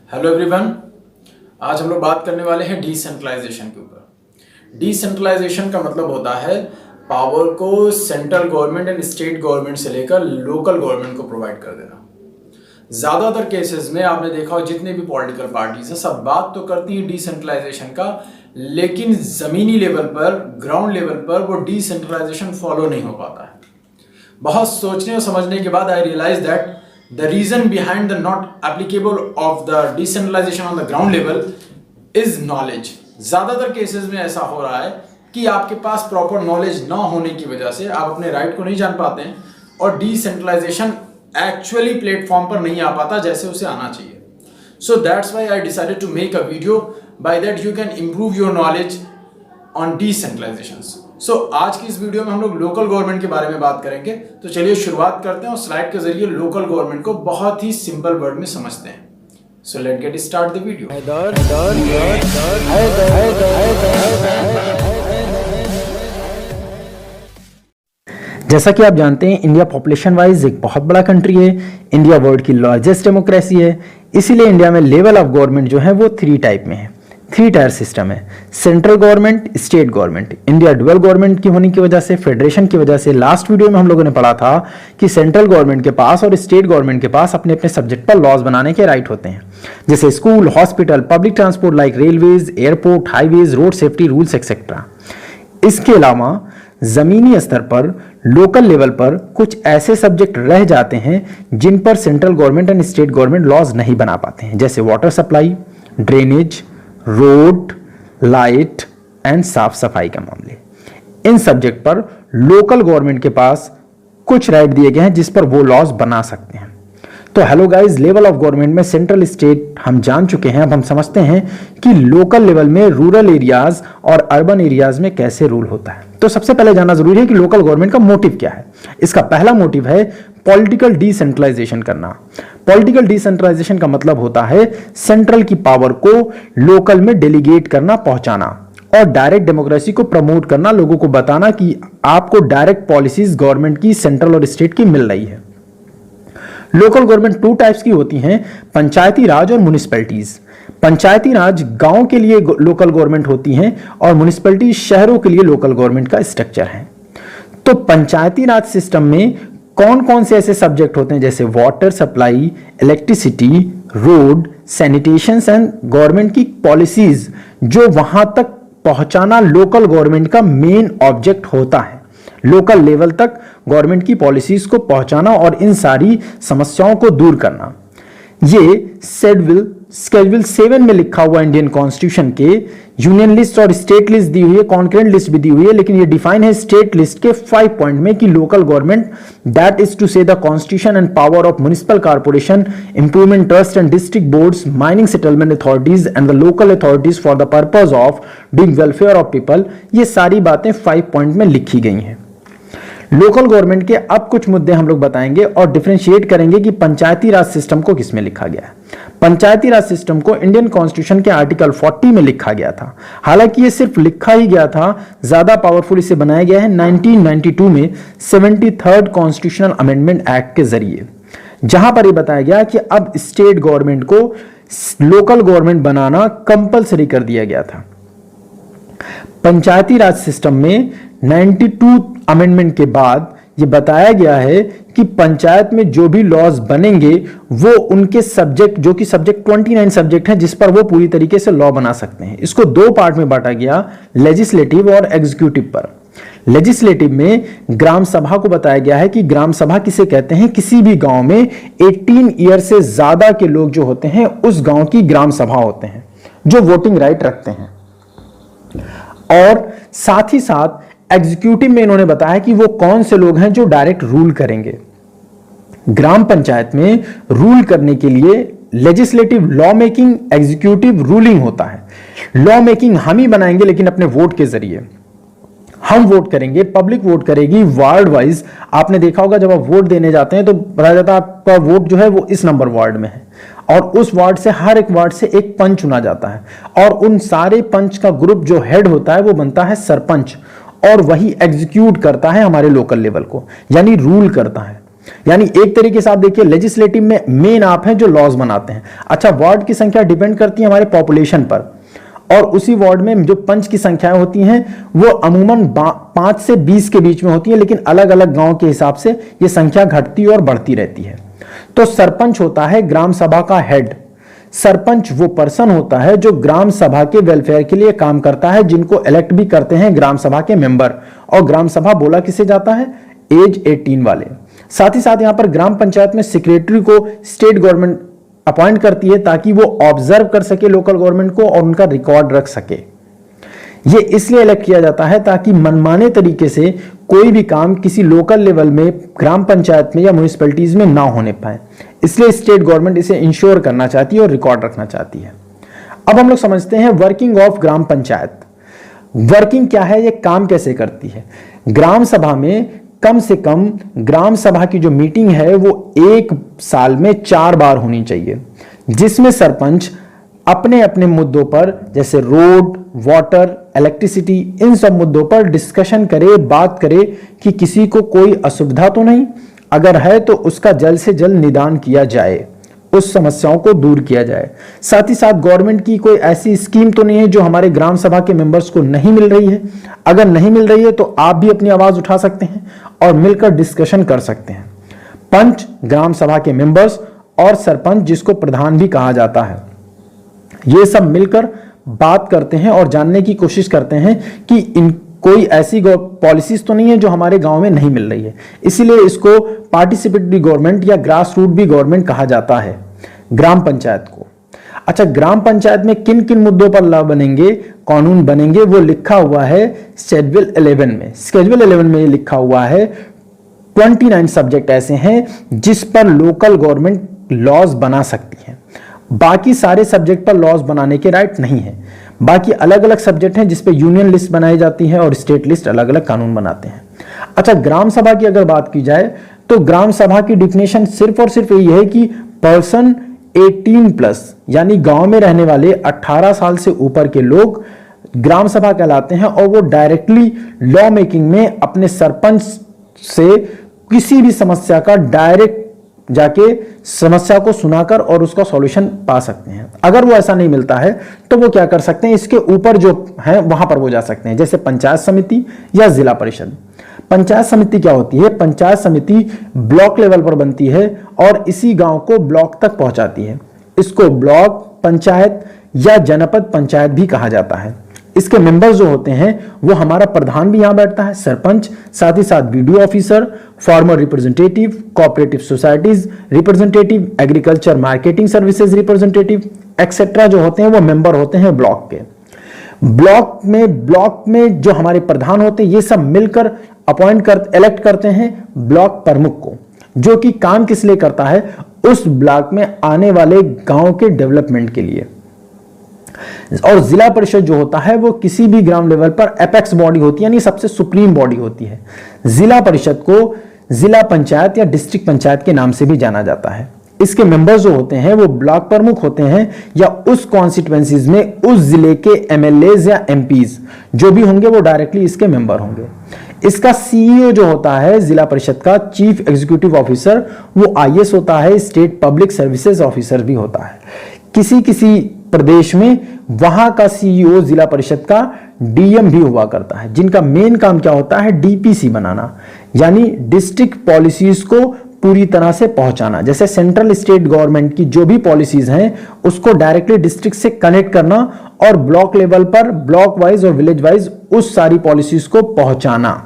Hello everyone, आज हम लोग बात करने वाले हैं डिसेंट्रलाइजेशन के ऊपर। डिसेंट्रलाइजेशन का मतलब होता है पावर को central government and state government से लेकर लोकल गवर्नमेंट को प्रोवाइड कर देना। ज़्यादातर केसेस में आपने देखा हो जितने भी पॉलिटिकल पार्टीज हैं सब बात तो करती हैं डिसेंट्रलाइजेशन का, लेकिन ज़मीनी लेवल पर, ग्राउंड लेवल पर वो डिसेंट्रलाइजेशन फॉलो नहीं हो पाता है। बहुत सोचने और समझने के बाद I realise that the reason behind the not applicable of the decentralization on the ground level is knowledge। ज़्यादातर केसेस में ऐसा हो रहा है कि आपके पास प्रॉपर नॉलेज ना होने की वजह से आप अपने राइट को नहीं जान पाते हैं और डिसेंट्रलाइजेशन एक्चुअली प्लेटफॉर्म पर नहीं आ पाता जैसे उसे आना चाहिए। So that's why I decided to make a video, by that you can improve your knowledge on decentralisation. So आज की इस वीडियो में हम लोग लोकल गवर्नमेंट के बारे में बात करेंगे। तो चलिए शुरुआत करते हैं और स्लाइड के जरिए लोकल गवर्नमेंट को बहुत ही सिंपल वर्ड में समझते हैं। So let get start the video. जैसा कि आप जानते हैं, इंडिया पॉपुलेशन वाइज एक बहुत बड़ा कंट्री है। इंडिया वर्ल्ड की लार्जेस्ट डेमोक्रेसी है। इसीलिए इंडिया में लेवल ऑफ गवर्नमेंट जो है वो 3 टाइप में है, 3 टायर सिस्टम है। Central government, state government. India dual government की होने की वजह से, फेडरेशन की वजह से, लास्ट वीडियो में हम लोगों ने पढ़ा था कि सेंट्रल गवर्नमेंट के पास और स्टेट गवर्नमेंट के पास अपने अपने सब्जेक्ट पर लॉज बनाने के राइट होते हैं, जैसे school, hospital, public transport like railways, airport, highways, road safety rules etcetera. इसके अलावा जमीनी स्तर पर, लोकल लेवल पर कुछ ऐसे सब्जेक्ट रह जाते हैं जिन पर central government and state government laws नहीं बना पाते हैं, जैसे water supply, drainage, road, light and साफ सफाई के मामले। इन सब्जेक्ट पर लोकल गवर्नमेंट के पास कुछ राइट दिए गए हैं जिस पर वो लॉज बना सकते हैं। तो hello guys, level of government में सेंट्रल स्टेट हम जान चुके हैं। अब हम समझते हैं कि लोकल लेवल में रूरल एरियाज और अर्बन एरियाज में कैसे रूल होता है। तो सबसे पहले जानना जरूरी है कि लोकल गवर्नमेंट का मोटिव क्या है। इसका पहला मोटिव है पॉलिटिकल डिसेंट्रलाइजेशन करना। पॉलिटिकल डिसेंट्रलाइजेशन का मतलब होता है सेंट्रल की पावर को लोकल में डेलीगेट करना, पहुंचाना, और डायरेक्ट डेमोक्रेसी को प्रमोट करना, लोगों को बताना कि आपको डायरेक्ट पॉलिसीज गवर्नमेंट की, सेंट्रल और स्टेट की मिल रही है। लोकल गवर्नमेंट 2 टाइप्स की होती हैं, पंचायती राज और म्युनिसिपैलिटीज। पंचायती राज गांव के लिए लोकल गवर्नमेंट होती हैं और म्युनिसिपैलिटी शहरों के लिए लोकल गवर्नमेंट का स्ट्रक्चर है। तो पंचायती राज सिस्टम में कौन कौन से ऐसे सब्जेक्ट होते हैं, जैसे water supply, electricity, road, sanitation and government की पॉलिसीज, जो वहां तक पहुंचाना लोकल गवर्नमेंट का मेन ऑब्जेक्ट होता है। लोकल लेवल तक गवर्नमेंट की पॉलिसीज को पहुंचाना और इन सारी समस्याओं को दूर करना। ये शेड्यूल 7 में लिखा हुआ इंडियन कॉन्स्टिट्यूशन के यूनियन लिस्ट और स्टेट लिस्ट दी हुई है, कॉन्करेंट लिस्ट भी दी हुई है, लेकिन ये डिफाइन है स्टेट लिस्ट के 5 पॉइंट में कि local government, that is to say the constitution and power of municipal corporation, improvement trust and district boards, mining settlement authorities and the local authorities for the purpose of doing welfare of people. ये सारी बातें 5 point में लिखी गई हैं। Local government के अब कुछ मुद्दे हम लोग बताएंगे और डिफरेंशिएट करेंगे कि पंचायती राज सिस्टम को किसमें लिखा गया है। पंचायती राज सिस्टम को इंडियन कॉन्स्टिट्यूशन के आर्टिकल 40 में लिखा गया था। हालांकि ये सिर्फ लिखा ही गया था, ज्यादा पावरफुल इसे बनाया गया है 1992 में 73rd कॉन्स्टिट्यूशनल अमेंडमेंट एक्ट के जरिए, जहां पर यह बताया गया कि अब स्टेट गवर्नमेंट को लोकल गवर्नमेंट बनाना कंपल्सरी कर दिया गया था। पंचायती राज सिस्टम में 92 अमेंडमेंट के बाद यह बताया गया है कि पंचायत में जो भी लॉज बनेंगे वो उनके सब्जेक्ट, जो कि सब्जेक्ट 29 सब्जेक्ट हैं, जिस पर वो पूरी तरीके से लॉ बना सकते हैं। इसको 2 पार्ट में बांटा गया, लेजिस्लेटिव और एग्जीक्यूटिव पर। लेजिस्लेटिव में ग्राम सभा को बताया गया है कि ग्राम सभा किसे कहते हैं, किसी भी गांव में 18 ईयर से ज्यादा के लोग जो होते हैं उस गांव की ग्राम सभा होते हैं, जो वोटिंग राइट रखते हैं। और साथ ही साथ एग्जीक्यूटिव में इन्होंने बताया कि वो कौन से लोग हैं जो डायरेक्ट रूल करेंगे। ग्राम पंचायत में रूल करने के लिए legislative law making, executive ruling होता है। लॉ मेकिंग हम ही बनाएंगे, लेकिन अपने वोट के जरिए हम वोट करेंगे, पब्लिक वोट करेगी वार्ड वाइज। आपने देखा होगा जब आप वोट देने जाते हैं तो बताया जाता है आपका वोट जो है वो इस नंबर वार्ड में है, और उस वार्ड से, हर एक वार्ड से एक पंच चुना जाता है, और उन सारे पंच का ग्रुप जो हेड होता है वो बनता है सरपंच, और वही एग्जीक्यूट करता है हमारे लोकल लेवल को, यानी रूल करता है। यानी एक तरीके से आप देखिए लेजिस्लेटिव में मेन आप हैं जो लॉज बनाते हैं। अच्छा, वार्ड की संख्या डिपेंड करती है हमारे पॉपुलेशन पर, और उसी वार्ड में जो पंच की संख्याएं होती हैं वो अमूमन 5 से 20 के बीच में होती है, लेकिन अलग अलग गांव के हिसाब से ये संख्या घटती और बढ़ती रहती है। तो सरपंच होता है ग्राम सभा का हेड। सरपंच वो पर्सन होता है जो ग्राम सभा के वेलफेयर के लिए काम करता है, जिनको इलेक्ट भी करते हैं ग्राम सभा के मेंबर। और ग्राम सभा बोला किसे जाता है? एज 18 वाले। साथ ही साथ यहां पर ग्राम पंचायत में सेक्रेटरी को स्टेट गवर्नमेंट अपॉइंट करती है ताकि वो ऑब्जर्व कर सके लोकल गवर्नमेंट को और उनका रिकॉर्ड रख सके। ये इसलिए इलेक्ट किया जाता है ताकि मनमाने तरीके से कोई भी काम किसी लोकल लेवल में ग्राम पंचायत में या म्युनिसिपैलिटीज में ना होने पाए, इसलिए स्टेट गवर्नमेंट इसे इंश्योर करना चाहती है और रिकॉर्ड रखना चाहती है। अब हम लोग समझते हैं working of gram panchayat. Working क्या है, ये काम कैसे करती है। ग्राम सभा में कम से कम ग्राम सभा की जो मीटिंग है वो 1 साल में 4 बार होनी चाहिए, जिसमें सरपंच अपने अपने मुद्दों पर जैसे रोड, वाटर, इलेक्ट्रिसिटी, इन सब मुद्दों पर डिस्कशन करे, बात करे कि किसी को कोई असुविधा तो नहीं, अगर है तो उसका जल्द से जल्द निदान किया जाए, उस समस्याओं को दूर किया जाए। साथ ही साथ गवर्नमेंट की कोई ऐसी स्कीम तो नहीं है जो हमारे ग्राम सभा के मेंबर्स को नहीं मिल रही है। अगर नहीं मिल रही है तो आप भी अपनी आवाज उठा सकते हैं और मिलकर डिस्कशन कर सकते हैं। पंच ग्राम सभा के मेंबर्स और सरपंच जिसको प्रधान भी कहा जाता है, ये सब मिलकर बात करते हैं और जानने की कोशिश करते हैं कि इन कोई ऐसी पॉलिसीज तो नहीं है जो हमारे गांव में नहीं मिल रही है। इसीलिए इसको पार्टिसिपेटरी गवर्नमेंट या ग्रास रूट भी गवर्नमेंट कहा जाता है ग्राम पंचायत को। अच्छा, ग्राम पंचायत में किन किन मुद्दों पर लॉ बनेंगे, कानून बनेंगे, वो लिखा हुआ है शेड्यूल 11 में। शेड्यूल 11 में ये लिखा हुआ है 29 सब्जेक्ट ऐसे हैं जिस पर लोकल गवर्नमेंट लॉज बना सकती है। बाकी सारे सब्जेक्ट पर लॉज बनाने के राइट नहीं है। बाकी अलग अलग सब्जेक्ट हैं जिस पे यूनियन लिस्ट बनाई जाती है और स्टेट लिस्ट अलग अलग कानून बनाते हैं। अच्छा, ग्राम सभा की अगर बात की जाए तो ग्राम सभा की डिफिनेशन सिर्फ और सिर्फ यही है कि पर्सन 18+ यानी गांव में रहने वाले 18 साल से ऊपर के लोग ग्राम सभा कहलाते हैं और वो डायरेक्टली लॉ मेकिंग में अपने सरपंच से किसी भी समस्या का डायरेक्ट जाके समस्या को सुनाकर और उसका सॉल्यूशन पा सकते हैं। अगर वो ऐसा नहीं मिलता है तो वो क्या कर सकते हैं, इसके ऊपर जो है वहां पर वो जा सकते हैं, जैसे पंचायत समिति या जिला परिषद। पंचायत समिति क्या होती है? पंचायत समिति ब्लॉक लेवल पर बनती है और इसी गांव को ब्लॉक तक पहुंचाती है। इसको ब्लॉक पंचायत या जनपद पंचायत भी कहा जाता है। इसके मेंबर्स जो होते हैं वो हमारा प्रधान भी यहां बैठता है, सरपंच, साथ ही साथ BDO officer, farmer representative, cooperative societies representative, agriculture marketing services representative etcetera जो होते हैं वो मेंबर होते हैं ब्लॉक के। ब्लॉक में जो हमारे प्रधान होते हैं ये सब मिलकर इलेक्ट करते हैं ब्लॉक प्रमुख को, जो कि काम किस लिए करता है, उस ब्लॉक में आने वाले गांव के डेवलपमेंट के लिए। और जिला परिषद जो होता है वो किसी भी ग्राम लेवल पर एपेक्स बॉडी होती है, यानी सबसे सुप्रीम बॉडी होती है। जिला परिषद को जिला पंचायत या डिस्ट्रिक्ट पंचायत के नाम से भी जाना जाता है। इसके मेंबर्स जो होते हैं वो ब्लॉक प्रमुख होते हैं या उस कॉन्स्टिट्यूएंसीज में उस जिले के एमएलएज या एमपीज जो भी होंगे वो डायरेक्टली इसके मेंबर होंगे। इसका सीईओ जो होता है जिला परिषद का, चीफ एग्जीक्यूटिव ऑफिसर, वो आईएएस होता है, स्टेट पब्लिक सर्विसेज ऑफिसर भी होता है। किसी प्रदेश में वहां का सीईओ जिला परिषद का डीएम भी हुआ करता है, जिनका मेन काम क्या होता है, डीपीसी बनाना, यानी डिस्ट्रिक्ट पॉलिसीज को पूरी तरह से पहुंचाना। जैसे सेंट्रल स्टेट गवर्नमेंट की जो भी पॉलिसीज हैं उसको डायरेक्टली डिस्ट्रिक्ट से कनेक्ट करना और ब्लॉक लेवल पर ब्लॉक वाइज और विलेज वाइज उस सारी पॉलिसीज को पहुंचाना।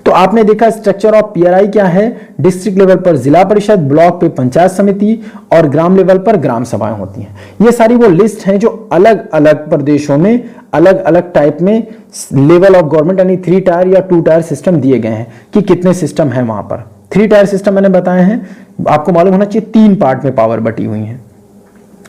तो आपने देखा स्ट्रक्चर ऑफ पीआरआई क्या है, डिस्ट्रिक्ट लेवल पर जिला परिषद, ब्लॉक पे पंचायत समिति और ग्राम लेवल पर ग्राम सभाएं होती हैं। ये सारी वो लिस्ट हैं जो अलग अलग प्रदेशों में अलग अलग टाइप में लेवल ऑफ गवर्नमेंट यानी 3 टायर या 2 टायर सिस्टम दिए गए हैं कि कितने सिस्टम है वहां पर। 3 टायर सिस्टम मैंने बताए हैं, आपको मालूम होना चाहिए 3 पार्ट में पावर बटी हुई है।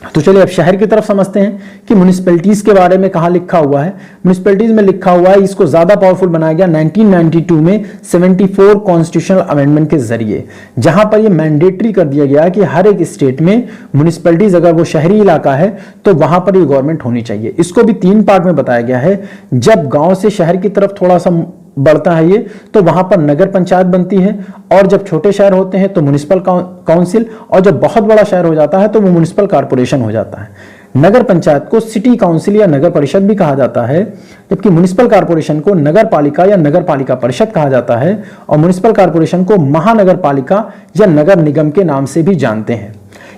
तो चलिए अब शहर की तरफ समझते हैं कि म्युनिसिपैलिटीज के बारे में कहां लिखा हुआ है। म्युनिसिपैलिटीज में लिखा हुआ है, इसको ज्यादा पावरफुल बनाया गया 1992 में 74 कॉन्स्टिट्यूशनल अमेंडमेंट के जरिए, जहां पर यह मैंडेटरी कर दिया गया कि हर एक स्टेट में म्युनिसिपैलिटीज अगर वो शहरी इलाका है तो वहां पर ये गवर्नमेंट होनी चाहिए। इसको भी 3 पार्ट में बताया गया है। जब गांव से शहर की तरफ थोड़ा सा बढ़ता है ये, तो वहां पर नगर पंचायत बनती है, और जब छोटे शहर होते हैं तो म्युनिसिपल काउंसिल, और जब बहुत बड़ा शहर हो जाता है तो वो म्युनिसिपल कॉर्पोरेशन हो जाता है। नगर पंचायत को सिटी काउंसिल या नगर परिषद भी कहा जाता है, जबकि म्युनिसिपल कॉर्पोरेशन को नगर पालिका या नगर पालिका परिषद कहा जाता है, और म्युनिसिपल कॉर्पोरेशन को महानगर पालिका या नगर निगम के नाम से भी जानते हैं।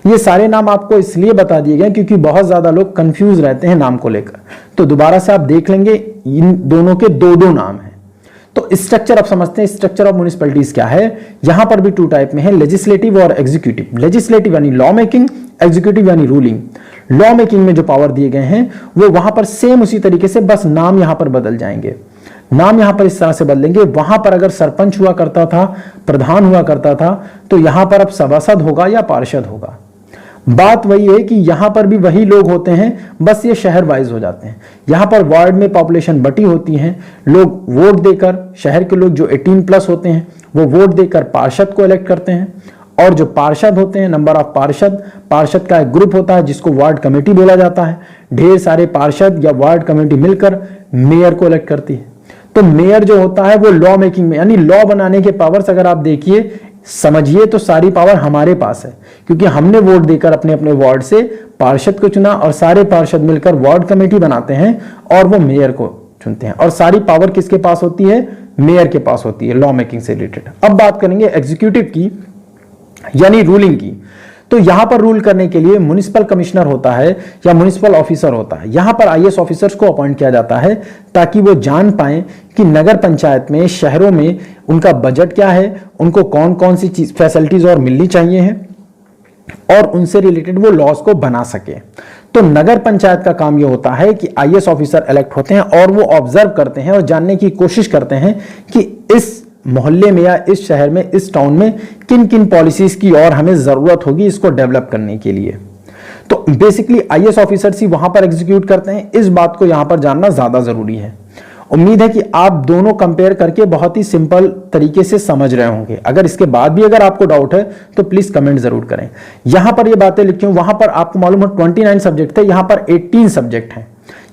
ये सारे नाम आपको इसलिए बता दिए गए क्योंकि बहुत ज्यादा लोग कंफ्यूज रहते हैं नाम को लेकर, तो दोबारा से आप देख लेंगे इन दोनों के दो दो नाम हैं। तो स्ट्रक्चर अब समझते हैं, स्ट्रक्चर ऑफ म्युनिसिपैलिटीज क्या है। यहां पर भी टू टाइप में है, लेजिस्लेटिव और एग्जीक्यूटिव। लेजिस्लेटिव यानी लॉ मेकिंग, एग्जीक्यूटिव यानी रूलिंग। लॉ मेकिंग में जो पावर दिए गए हैं वो वहां पर सेम उसी तरीके से, बस नाम यहां पर बदल जाएंगे। नाम यहां पर इस तरह से बदलेंगे, वहां पर अगर सरपंच हुआ करता था, प्रधान हुआ करता था, तो यहां पर अब सभासद होगा या पार्षद होगा। बात वही है कि यहां पर भी वही लोग होते हैं, बस ये शहर वाइज हो जाते हैं। यहां पर वार्ड में पॉपुलेशन बटी होती है, लोग वोट देकर, शहर के लोग जो 18+ होते हैं वो वोट देकर पार्षद को इलेक्ट करते हैं, और जो पार्षद होते हैं, नंबर ऑफ पार्षद का एक ग्रुप होता है जिसको वार्ड कमेटी बोला जाता है। ढेर सारे पार्षद या वार्ड कमेटी मिलकर मेयर को इलेक्ट करती है। तो मेयर जो होता है वो लॉ मेकिंग में, यानी लॉ बनाने के पावर्स अगर आप देखिए समझिए तो सारी पावर हमारे पास है, क्योंकि हमने वोट देकर अपने अपने वार्ड से पार्षद को चुना, और सारे पार्षद मिलकर वार्ड कमेटी बनाते हैं और वो मेयर को चुनते हैं। और सारी पावर किसके पास होती है? मेयर के पास होती है, लॉ मेकिंग से रिलेटेड। अब बात करेंगे एग्जीक्यूटिव की, यानी रूलिंग की। तो यहां पर रूल करने के लिए म्युनिसिपल कमिश्नर होता है या म्युनिसिपल ऑफिसर होता है। यहां पर आईएएस ऑफिसर्स को अपॉइंट किया जाता है ताकि वो जान पाएं कि नगर पंचायत में, शहरों में उनका बजट क्या है, उनको कौन कौन सी चीज फैसिलिटीज और मिलनी चाहिए हैं, और उनसे रिलेटेड वो लॉज को बना सके। तो नगर पंचायत का काम यह होता है कि आईएएस ऑफिसर इलेक्ट होते हैं और वो ऑब्जर्व करते हैं और जानने की कोशिश करते हैं कि इस मोहल्ले में या इस शहर में, इस टाउन में किन किन पॉलिसीज की और हमें जरूरत होगी इसको डेवलप करने के लिए। तो बेसिकली आईएएस ऑफिसर्स ही वहां पर एग्जीक्यूट करते हैं। इस बात को यहां पर जानना ज्यादा जरूरी है। उम्मीद है कि आप दोनों कंपेयर करके बहुत ही सिंपल तरीके से समझ रहे होंगे। अगर इसके बाद भी अगर आपको डाउट है तो प्लीज कमेंट जरूर करें। यहां पर ये बातें लिखी हूं, वहां पर आपको मालूम है 29 सब्जेक्ट थे, यहां पर 18 सब्जेक्ट हैं।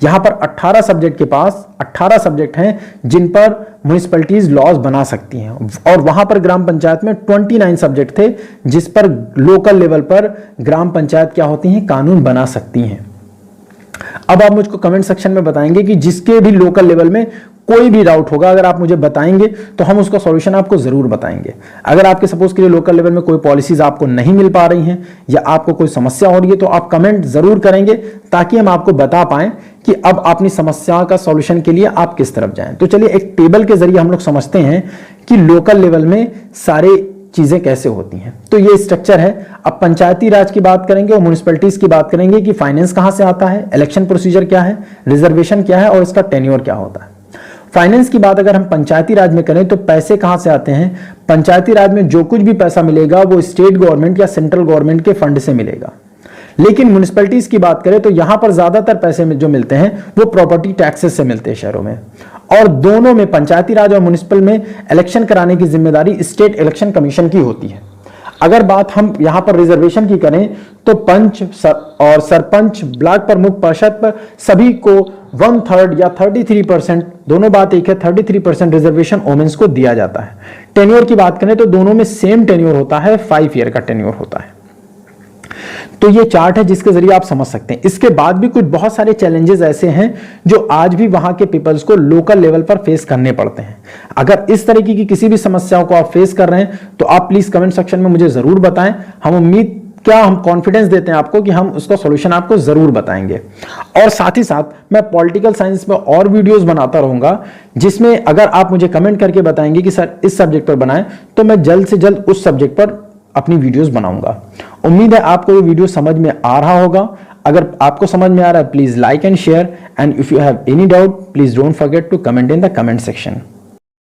यहां पर 18 सब्जेक्ट के पास 18 सब्जेक्ट हैं जिन पर म्युनिसिपैलिटीज लॉज बना सकती हैं, और वहां पर ग्राम पंचायत में 29 सब्जेक्ट थे जिस पर लोकल लेवल पर ग्राम पंचायत क्या होती हैं, कानून बना सकती हैं। अब आप मुझको कमेंट सेक्शन में बताएंगे कि जिसके भी लोकल लेवल में कोई भी डाउट होगा, अगर आप मुझे बताएंगे तो हम उसका सॉल्यूशन आपको जरूर बताएंगे। अगर आपके सपोज के लिए लोकल लेवल में कोई पॉलिसीज आपको नहीं मिल पा रही हैं या आपको कोई समस्या हो रही है तो आप कमेंट जरूर करेंगे ताकि हम आपको बता पाएं कि अब अपनी समस्या का सॉल्यूशन के लिए आप किस तरफ जाएं। तो चलिए एक टेबल के जरिए हम लोग समझते हैं कि लोकल लेवल में सारे चीजें कैसे होती हैं। तो ये स्ट्रक्चर है। अब पंचायती राज की बात करेंगे और म्युनिसिपैलिटीज की बात करेंगे कि फाइनेंस कहां से आता है, इलेक्शन प्रोसीजर क्या है, रिजर्वेशन क्या है और इसका टेन्योर क्या होता है। फाइनेंस की बात अगर हम पंचायती राज में करें तो पैसे कहां से आते हैं। पंचायती राज में जो कुछ भी पैसा मिलेगा वो स्टेट गवर्नमेंट या सेंट्रल गवर्नमेंट के फंड से मिलेगा। लेकिन म्युनिसिपैलिटीज की बात करें तो यहां पर ज्यादातर पैसे में जो मिलते हैं वो प्रॉपर्टी टैक्सेस से मिलते हैं शहरों में। और दोनों में, पंचायती राज और म्युनिसिपल में, इलेक्शन कराने की जिम्मेदारी स्टेट इलेक्शन कमीशन की होती है। अगर बात हम यहां पर रिजर्वेशन की करें तो पंच और सरपंच, ब्लॉक प्रमुख, पार्षद पर सभी को 1/3 या 33%, दोनों बात एक है, 33% रिजर्वेशन वोमेन्स को दिया जाता है। टेन्योर की बात करें तो दोनों में सेम टेन्योर होता है, 5 ईयर का टेन्योर होता है। तो ये चार्ट है जिसके जरिए आप समझ सकते हैं। इसके बाद भी कुछ बहुत सारे चैलेंजेस ऐसे हैं जो आज भी वहां के पीपल्स को लोकल लेवल पर फेस करने पड़ते हैं। अगर इस तरीके की किसी भी समस्याओं को आप फेस कर रहे हैं तो आप प्लीज कमेंट सेक्शन में मुझे जरूर बताएं। हम कॉन्फिडेंस देते हैं आपको कि हम उसका सॉल्यूशन आपको जरूर बताएंगे। और साथ ही साथ मैं पॉलिटिकल साइंस में और वीडियोस बनाता रहूंगा जिसमें अगर आप मुझे कमेंट करके बताएंगे कि सर इस सब्जेक्ट पर बनाएं तो मैं जल्द से जल्द उस सब्जेक्ट पर अपनी वीडियोस बनाऊंगा। उम्मीद है आपको ये वीडियो समझ में आ रहा होगा। अगर आपको समझ में आ रहा है please like and share, and if you have any doubt please don't forget to comment in the comment section.